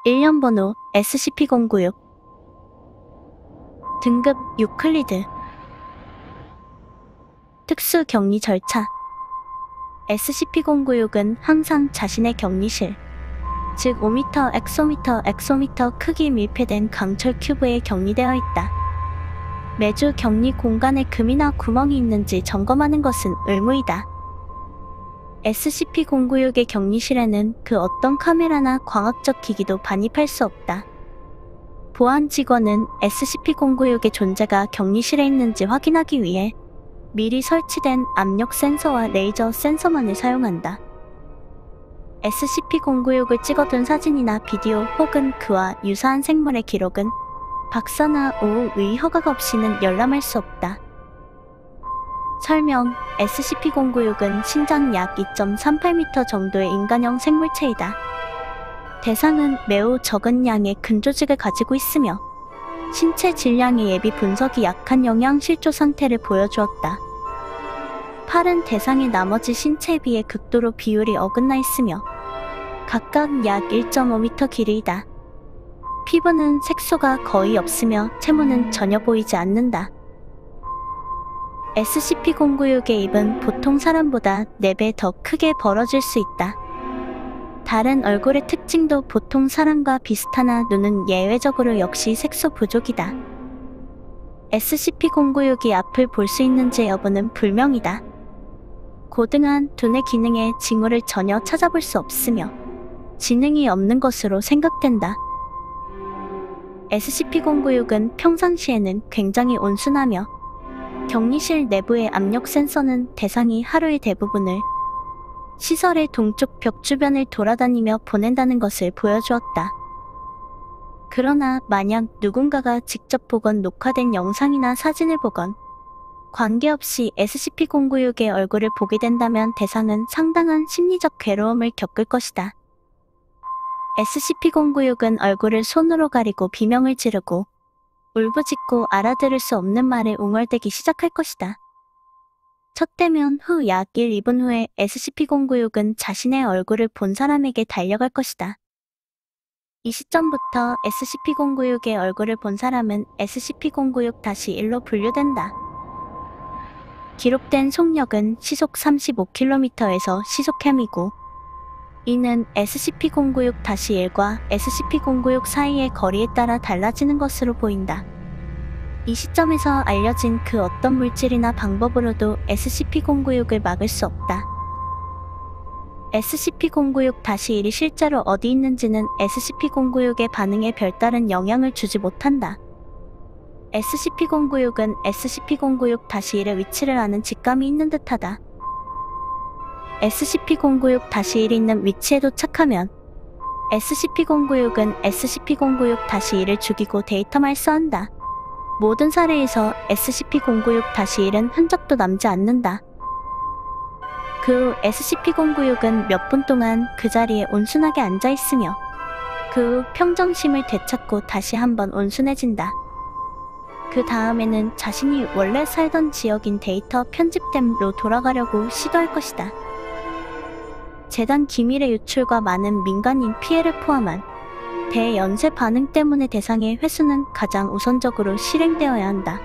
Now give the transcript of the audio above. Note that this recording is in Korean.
일련번호 SCP-096 등급 유클리드 특수 격리 절차 SCP-096은 항상 자신의 격리실, 즉 5m, 엑소미터 크기 밀폐된 강철 큐브에 격리되어 있다. 매주 격리 공간에 금이나 구멍이 있는지 점검하는 것은 의무이다. SCP-096의 격리실에는 그 어떤 카메라나 광학적 기기도 반입할 수 없다. 보안 직원은 SCP-096의 존재가 격리실에 있는지 확인하기 위해 미리 설치된 압력 센서와 레이저 센서만을 사용한다. SCP-096을 찍어둔 사진이나 비디오 혹은 그와 유사한 생물의 기록은 박사나 오의 허가가 없이는 열람할 수 없다. 설명: SCP-096은 신장 약 2.38m 정도의 인간형 생물체이다. 대상은 매우 적은 양의 근조직을 가지고 있으며 신체 질량의 예비 분석이 약한 영양 실조 상태를 보여주었다. 팔은 대상의 나머지 신체에 비해 극도로 비율이 어긋나 있으며 각각 약 1.5m 길이이다. 피부는 색소가 거의 없으며 채모는 전혀 보이지 않는다. SCP-096의 입은 보통 사람보다 4배 더 크게 벌어질 수 있다. 다른 얼굴의 특징도 보통 사람과 비슷하나 눈은 예외적으로 역시 색소 부족이다. SCP-096이 앞을 볼 수 있는지 여부는 불명이다. 고등한 두뇌 기능의 징후를 전혀 찾아볼 수 없으며 지능이 없는 것으로 생각된다. SCP-096은 평상시에는 굉장히 온순하며 격리실 내부의 압력 센서는 대상이 하루의 대부분을 시설의 동쪽 벽 주변을 돌아다니며 보낸다는 것을 보여주었다. 그러나 만약 누군가가 직접 보건 녹화된 영상이나 사진을 보건 관계없이 SCP-096의 얼굴을 보게 된다면 대상은 상당한 심리적 괴로움을 겪을 것이다. SCP-096은 얼굴을 손으로 가리고 비명을 지르고 울부짖고 알아들을 수 없는 말에 웅얼대기 시작할 것이다. 첫 대면 후 약 1-2분 후에 SCP-096은 자신의 얼굴을 본 사람에게 달려갈 것이다. 이 시점부터 SCP-096의 얼굴을 본 사람은 SCP-096-1로 분류된다. 기록된 속력은 시속 35km에서 시속 햄이고 이는 SCP-096-1과 SCP-096 사이의 거리에 따라 달라지는 것으로 보인다. 이 시점에서 알려진 그 어떤 물질이나 방법으로도 SCP-096을 막을 수 없다. SCP-096-1이 실제로 어디 있는지는 SCP-096의 반응에 별다른 영향을 주지 못한다. SCP-096은 SCP-096-1의 위치를 아는 직감이 있는 듯하다. SCP-096-1이 있는 위치에 도착하면 SCP-096은 SCP-096-1을 죽이고 데이터 말소한다. 모든 사례에서 SCP-096-1은 흔적도 남지 않는다. 그 후 SCP-096은 몇 분 동안 그 자리에 온순하게 앉아있으며 그 후 평정심을 되찾고 다시 한번 온순해진다. 그 다음에는 자신이 원래 살던 지역인 데이터 편집됨로 돌아가려고 시도할 것이다. 재단 기밀의 유출과 많은 민간인 피해를 포함한 대연쇄 반응 때문에 대상의 회수는 가장 우선적으로 실행되어야 한다.